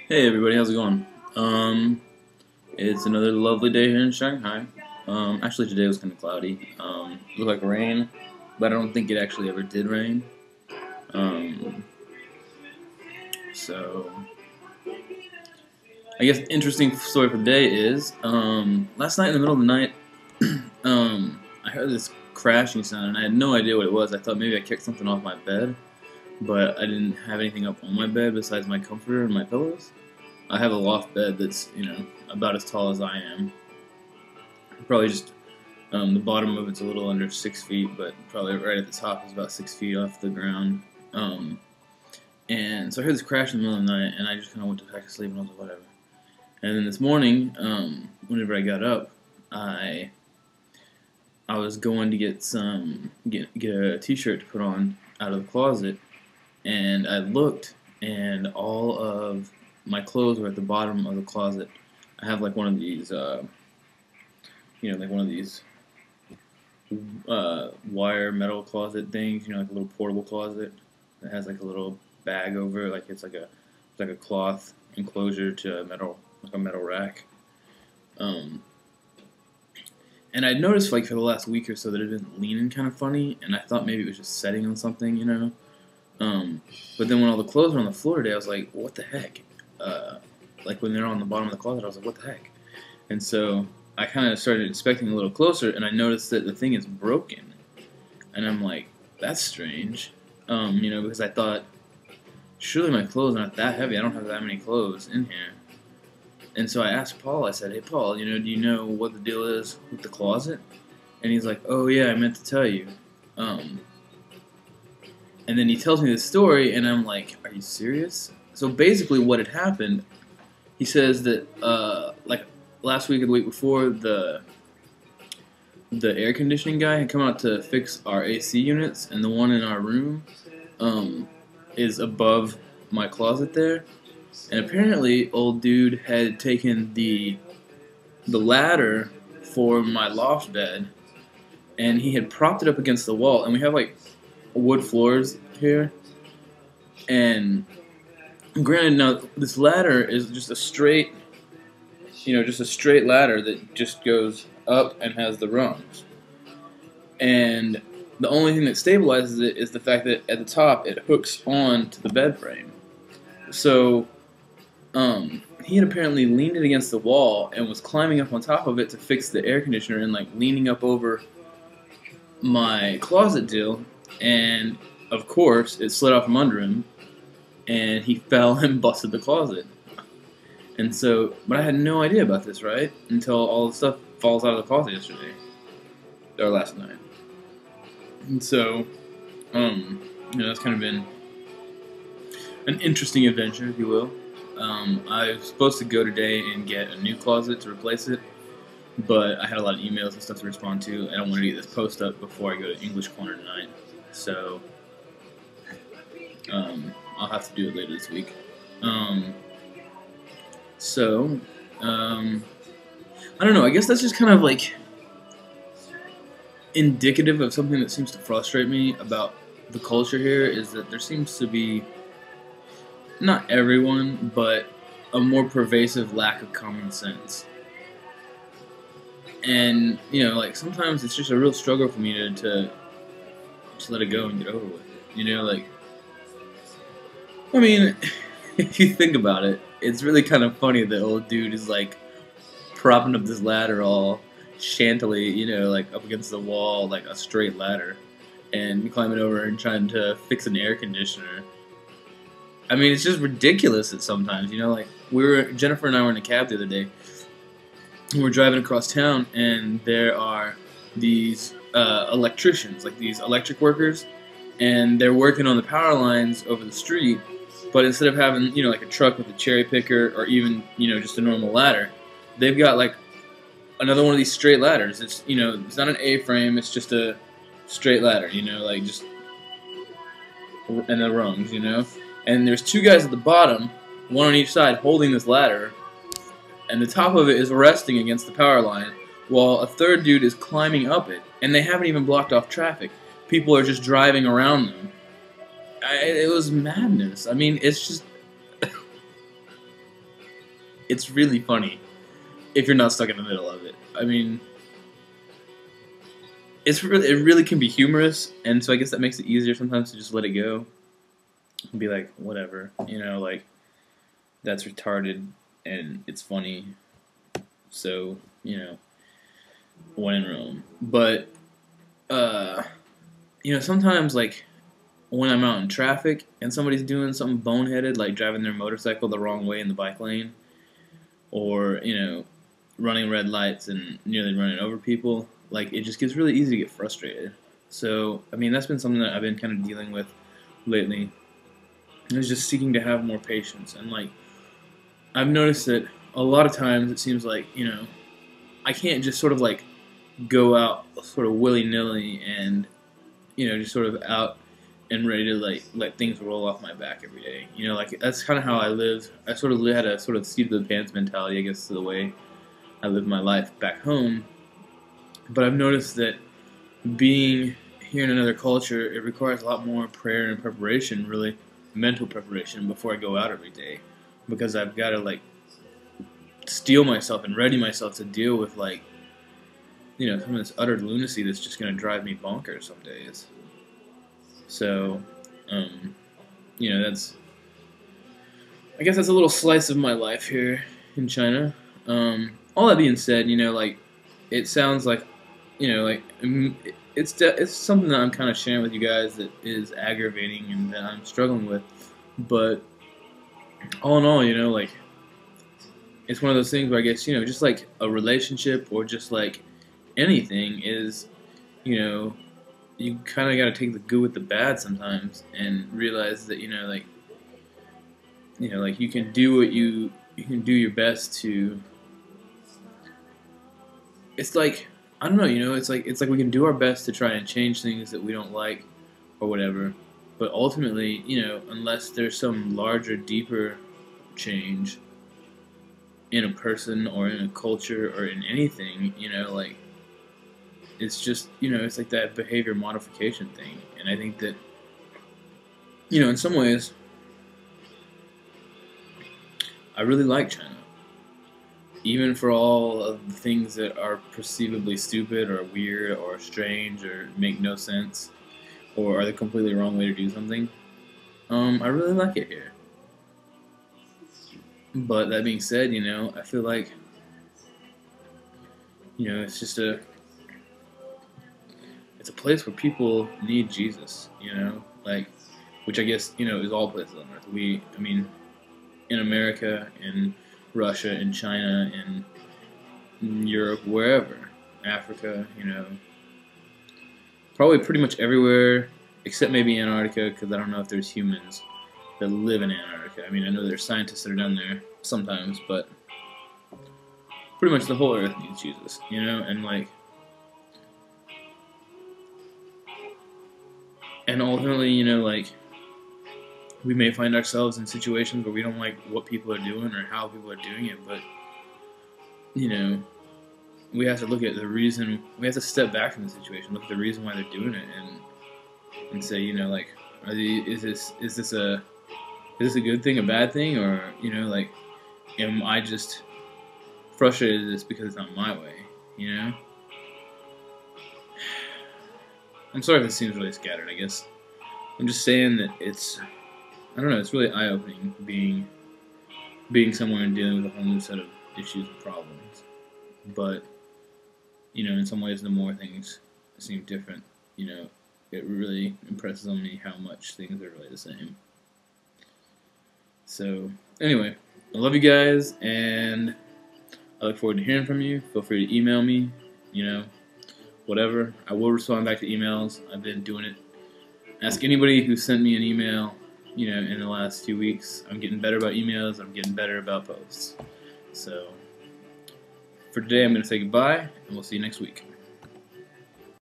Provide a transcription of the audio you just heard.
Hey everybody, how's it going? It's another lovely day here in Shanghai. Actually today was kind of cloudy. It looked like rain, but I don't think it actually ever did rain. Um, so I guess interesting story for the day is last night in the middle of the night, I heard this crashing sound and I had no idea what it was. I thought maybe I kicked something off my bed, but I didn't have anything up on my bed besides my comforter and my pillows. I have a loft bed that's about as tall as I am. Probably just the bottom of it's a little under 6 feet, but probably right at the top is about 6 feet off the ground. Um, and so I heard this crash in the middle of the night, and I just kind of went to back to sleep, and I was like, whatever. And then this morning, whenever I got up, I I was going to get a t-shirt to put on out of the closet, and I looked, and all of my clothes were at the bottom of the closet. I have like one of these, like one of these wire metal closet things, like a little portable closet that has like a little bag over it, like it's like a cloth enclosure to a metal rack. Um, and I noticed like for the last week or so that it had been leaning kind of funny, and I thought maybe it was just setting on something. Um, but then when all the clothes were on the floor today, I was like, what the heck? Like when they're on the bottom of the closet, I was like, what the heck? And so I kind of started inspecting a little closer, and I noticed that the thing is broken. And I'm like, that's strange. Because I thought, surely my clothes aren't that heavy. I don't have that many clothes in here. And so I asked Paul, I said, hey, Paul, do you know what the deal is with the closet? And he's like, oh, yeah, I meant to tell you. Um, and then he tells me this story, and I'm like, are you serious? So basically what had happened, he says that, like, last week or the week before, the air conditioning guy had come out to fix our AC units, and the one in our room is above my closet there. And apparently, old dude had taken the ladder for my loft bed, and he had propped it up against the wall. And we have like wood floors here, and granted, now this ladder is just a straight, just a straight ladder that just goes up and has the rungs. And the only thing that stabilizes it is the fact that at the top it hooks on to the bed frame. So he had apparently leaned it against the wall and was climbing up on top of it to fix the air conditioner and like leaning up over my closet deal. And of course, it slid out from under him, and he fell and busted the closet. And so, but I had no idea about this, right? Until all the stuff falls out of the closet yesterday or last night. And so, that's kind of been an interesting adventure, if you will. I was supposed to go today and get a new closet to replace it, but I had a lot of emails and stuff to respond to, and I wanted to get this post up before I go to English Corner tonight. So, I'll have to do it later this week. So, I don't know. I guess that's just kind of like indicative of something that seems to frustrate me about the culture here is that there seems to be, not everyone, but a more pervasive lack of common sense. And, like sometimes it's just a real struggle for me to just let it go and get over with it. Like, I mean, if you think about it, it's really kind of funny that old dude is like propping up this ladder all shantily, like up against the wall, like a straight ladder, and climbing over and trying to fix an air conditioner. I mean, it's just ridiculous at sometimes, like Jennifer and I were in a cab the other day, and we're driving across town, and there are these electricians, like these electric workers, and they're working on the power lines over the street, but instead of having, like a truck with a cherry picker or even, just a normal ladder, they've got like another one of these straight ladders. It's, it's not an A-frame, it's just a straight ladder, like just, and the rungs, and there's two guys at the bottom, one on each side, holding this ladder, and the top of it is resting against the power line, while a third dude is climbing up it, and they haven't even blocked off traffic. People are just driving around them. It was madness. I mean, it's just, it's really funny if you're not stuck in the middle of it. I mean, it really can be humorous, and so I guess that makes it easier sometimes to just let it go and be like, whatever, like that's retarded and it's funny. So when in Rome. But sometimes like when I'm out in traffic and somebody's doing something boneheaded, like driving their motorcycle the wrong way in the bike lane, or running red lights and nearly running over people, like it just gets really easy to get frustrated. So I mean, that's been something that I've been kind of dealing with lately. Is just seeking to have more patience, and like I've noticed that a lot of times it seems like I can't just sort of like go out sort of willy-nilly and just sort of out and ready to like let things roll off my back every day. Like that's kind of how I live. I sort of had a sort of seat of the pants mentality, I guess, to the way I live my life back home. But I've noticed that being here in another culture, it requires a lot more prayer and preparation, really mental preparation, before I go out every day, because I've got to like steel myself and ready myself to deal with like some of this utter lunacy that's just going to drive me bonkers some days. So that's, I guess that's a little slice of my life here in China. All that being said, like it sounds like it's something that I'm kind of sharing with you guys that is aggravating and that I'm struggling with. But all in all, like it's one of those things where I guess just like a relationship or just like anything is, you kind of got to take the good with the bad sometimes and realize that like you can do what you can do your best to. It's like, I don't know, it's like we can do our best to try and change things that we don't like or whatever, but ultimately, unless there's some larger, deeper change in a person or in a culture or in anything, like it's just, it's like that behavior modification thing. And I think that, in some ways, I really like China. Even for all of the things that are perceivably stupid or weird or strange or make no sense or are the completely wrong way to do something, I really like it here. But that being said, I feel like, it's just it's a place where people need Jesus, like, which I guess, is all places on earth. I mean, in America, in Russia, in China, in Europe, wherever, Africa, probably pretty much everywhere except maybe Antarctica, because I don't know if there's humans that live in Antarctica. I mean, I know there's scientists that are down there sometimes, but pretty much the whole earth needs Jesus, and like, and ultimately, like, we may find ourselves in situations where we don't like what people are doing or how people are doing it, but, we have to look at the reason, we have to step back from the situation, look at the reason why they're doing it, and say, like, is this a good thing, a bad thing, or, like, am I just frustrated at this because it's not my way, I'm sorry if this seems really scattered, I guess. I'm just saying that it's, I don't know, it's really eye-opening being somewhere and dealing with a whole new set of issues and problems. But, in some ways, the more things seem different, it really impresses on me how much things are really the same. So, anyway, I love you guys, and I look forward to hearing from you. Feel free to email me, whatever. I will respond back to emails. I've been doing it. Ask anybody who sent me an email, in the last few weeks. I'm getting better about emails. I'm getting better about posts. So, for today, I'm going to say goodbye, and we'll see you next week.